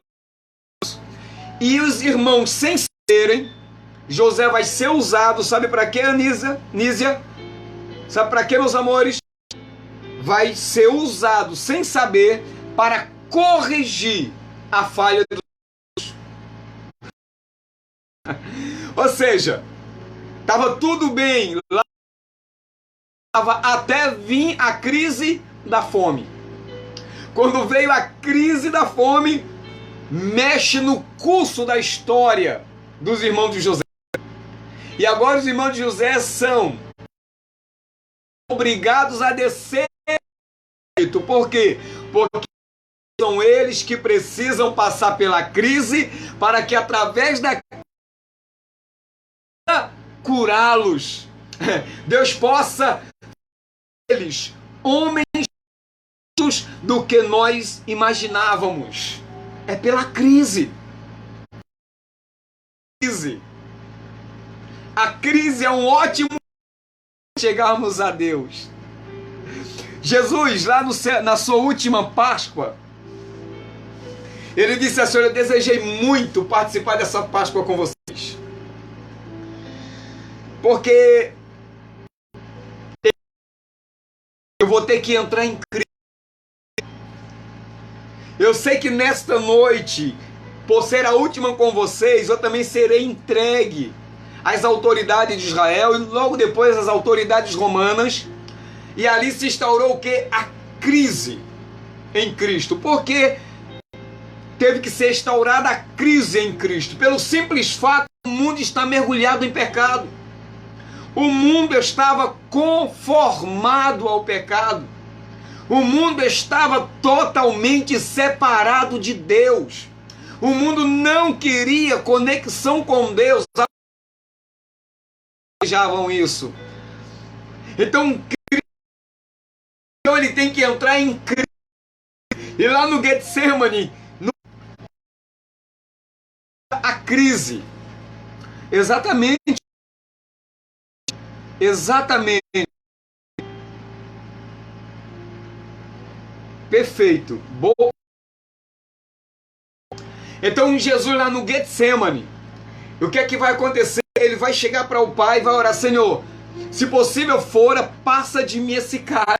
Speaker 1: E os irmãos, sem saberem, José vai ser usado, sabe para quê, Nízia? Sabe para quê, meus amores? Vai ser usado, sem saber, para corrigir a falha dos... Ou seja, estava tudo bem lá, até vir a crise da fome. Quando veio a crise da fome, mexe no curso da história dos irmãos de José. E agora os irmãos de José são obrigados a descer. Por quê? Porque são eles que precisam passar pela crise para que através da curá-los. Deus possa eles homens do que nós imaginávamos. É pela crise. A crise é um ótimo chegarmos a Deus. Jesus, lá na sua última Páscoa, ele disse assim: eu desejei muito participar dessa Páscoa com vocês, porque eu vou ter que entrar em crise. Eu sei que nesta noite por ser a última com vocês, eu também serei entregue às autoridades de Israel e logo depois às autoridades romanas. E ali se instaurou o quê? A crise em Cristo. Por que teve que ser instaurada a crise em Cristo? Pelo simples fato que o mundo está mergulhado em pecado. O mundo estava conformado ao pecado. O mundo estava totalmente separado de Deus. O mundo não queria conexão com Deus. Desejavam isso. Então ele tem que entrar em crise. E lá no Getsemane, a crise. Exatamente. Perfeito. Boa. Então Jesus lá no Getsemane, o que é que vai acontecer? Ele vai chegar para o Pai e vai orar: Senhor, se possível fora, passa de mim esse cara.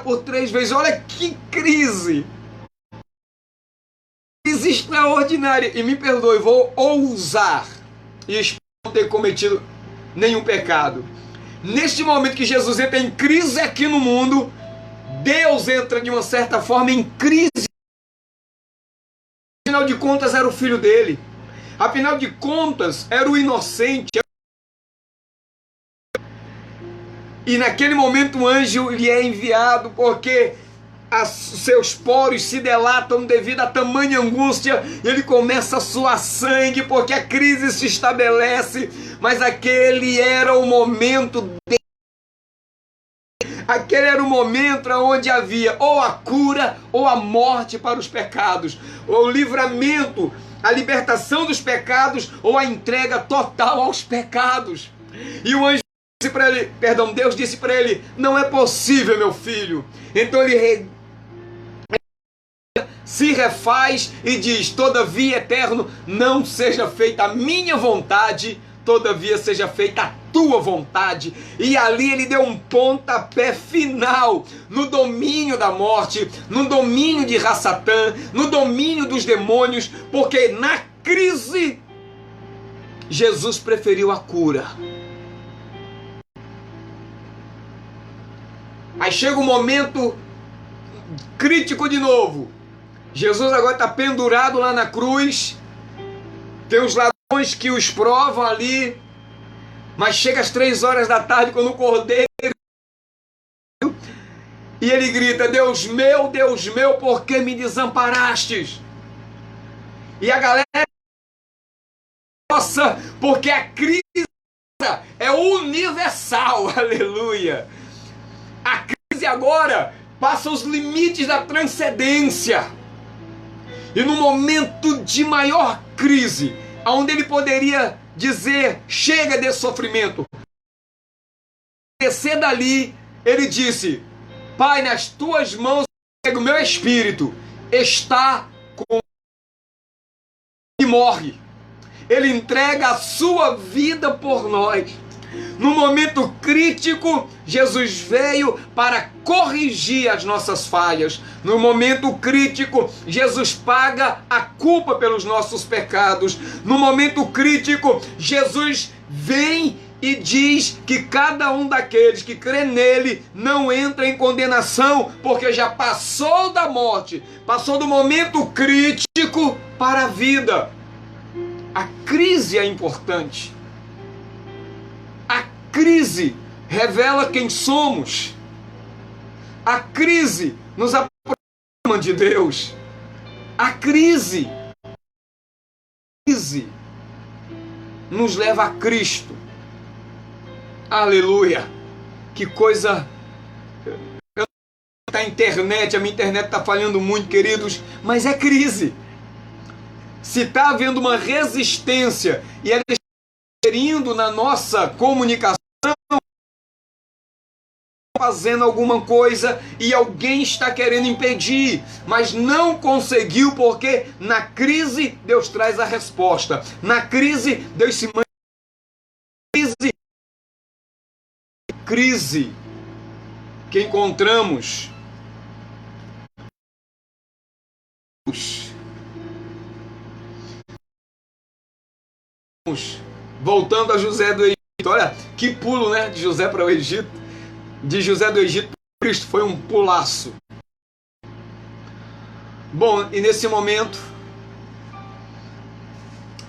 Speaker 1: Por 3 vezes. Olha que crise. Crise extraordinária. E me perdoe, vou ousar e espero não ter cometido nenhum pecado. Neste momento que Jesus entra em crise aqui no mundo, Deus entra de uma certa forma em crise. Afinal de contas era o filho dele. Afinal de contas era o inocente. E naquele momento o anjo lhe é enviado porque seus poros se delatam devido a tamanha angústia. Ele começa a suar sangue porque a crise se estabelece. Mas aquele era o momento Aquele era o momento onde havia ou a cura ou a morte para os pecados, ou o livramento, a libertação dos pecados ou a entrega total aos pecados. E o anjo disse para ele, Deus disse para ele: não é possível, meu filho. Então ele se refaz e diz: todavia, eterno, não seja feita a minha vontade, todavia seja feita a tua vontade. E ali ele deu um pontapé final no domínio da morte, no domínio de Rassatã, no domínio dos demônios, porque na crise Jesus preferiu a cura. Aí chega um momento crítico de novo. Jesus agora está pendurado lá na cruz, tem os ladrões que os provam ali, mas chega às 3 horas da tarde, quando o cordeiro, e ele grita: Deus meu, por que me desamparastes? E a galera, nossa, porque a crise é universal, aleluia. A crise agora passa os limites da transcendência. E no momento de maior crise, onde ele poderia dizer: chega desse sofrimento, descer dali, ele disse: Pai, nas tuas mãos o meu espírito está com... e morre. Ele entrega a sua vida por nós. No momento crítico, Jesus veio para corrigir as nossas falhas. No momento crítico, Jesus paga a culpa pelos nossos pecados. No momento crítico, Jesus vem e diz que cada um daqueles que crê nele não entra em condenação, porque já passou da morte, passou do momento crítico para a vida. A crise é importante. A crise revela quem somos. A crise nos aproxima de Deus. A crise nos leva a Cristo. Aleluia! Que coisa... A internet, a minha internet está falhando muito, queridos, mas é crise. Se está havendo uma resistência e ela está interferindo na nossa comunicação, fazendo alguma coisa e alguém está querendo impedir, mas não conseguiu, porque na crise Deus traz a resposta. Na crise Deus se crise que encontramos Voltando a José do Egito. Olha, que pulo, né? De José para o Egito. De José do Egito para Cristo. Foi um pulaço. Bom, e nesse momento,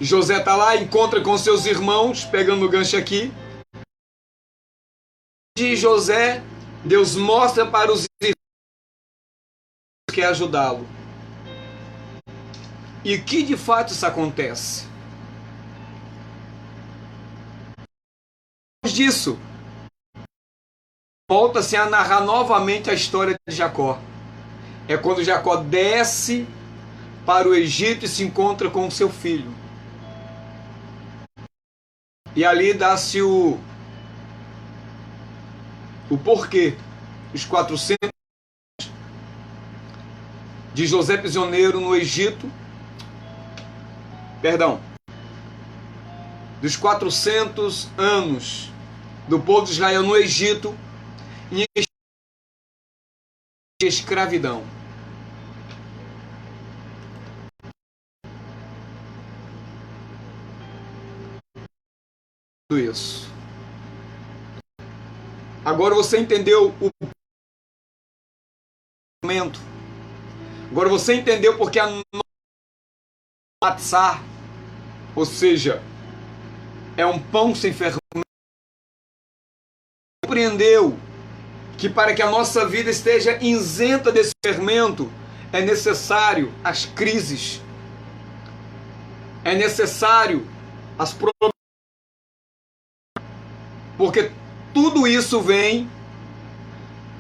Speaker 1: José está lá, encontra com seus irmãos, pegando o gancho aqui. De José, Deus mostra para os irmãos que quer ajudá-lo. E que de fato isso acontece? Depois disso, volta-se a narrar novamente a história de Jacó. É quando Jacó desce para o Egito e se encontra com o seu filho. E ali dá-se o porquê. Os 400 de José prisioneiro no Egito. Perdão. Dos 400 anos do povo de Israel no Egito em escravidão. Isso. Agora você entendeu o momento. Agora você entendeu porque a matzá, ou seja, é um pão sem fermento. Compreendeu que para que a nossa vida esteja isenta desse fermento, é necessário as crises, é necessário as problemas, porque tudo isso vem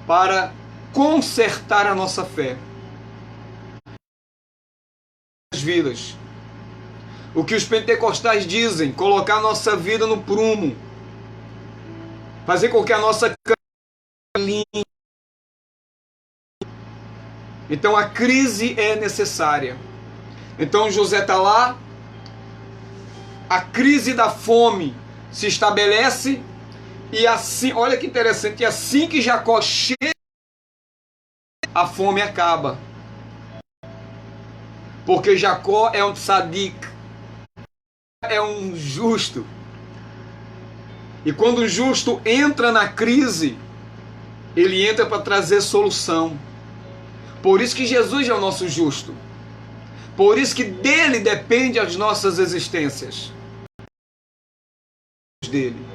Speaker 1: para consertar a nossa fé. As vidas. O que os pentecostais dizem, colocar a nossa vida no prumo, fazer com que a nossa linha. Então a crise é necessária. Então José está lá, a crise da fome se estabelece, e assim, olha que interessante, e assim que Jacó chega, a fome acaba. Porque Jacó é um tzadik, é um justo. E quando o justo entra na crise, ele entra para trazer solução. Por isso que Jesus é o nosso justo. Por isso que dele depende as nossas existências. Dele.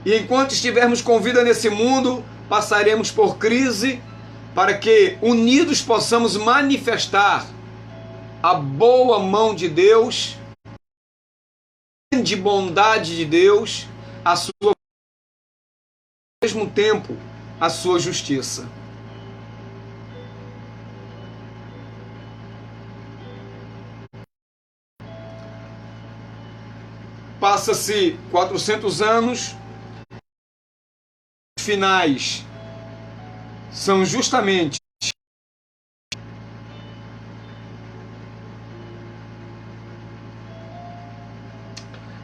Speaker 1: E enquanto estivermos com vida nesse mundo, passaremos por crise, para que unidos possamos manifestar a boa mão de Deus, a grande bondade de Deus, a sua, ao mesmo tempo, a sua justiça. Passa-se 400 anos, os finais são justamente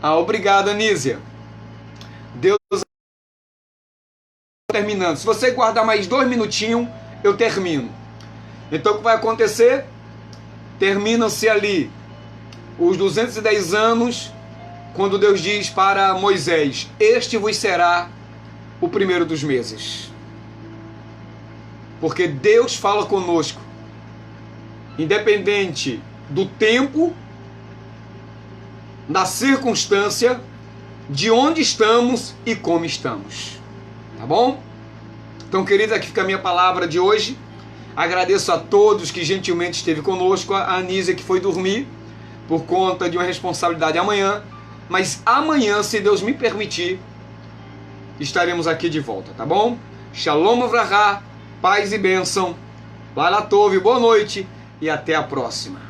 Speaker 1: obrigado, Anísia. Deus terminando. Se você guardar mais 2 minutinhos, eu termino. Então o que vai acontecer? Terminam-se ali os 210 anos, quando Deus diz para Moisés: este vos será o primeiro dos meses. Porque Deus fala conosco, independente do tempo, da circunstância, de onde estamos e como estamos. Tá bom? Então, queridos, aqui fica a minha palavra de hoje. Agradeço a todos que gentilmente esteve conosco. A Anísia que foi dormir por conta de uma responsabilidade amanhã. Mas amanhã, se Deus me permitir, estaremos aqui de volta, tá bom? Shalom Avrahá, paz e bênção. Laila Tove, boa noite e até a próxima.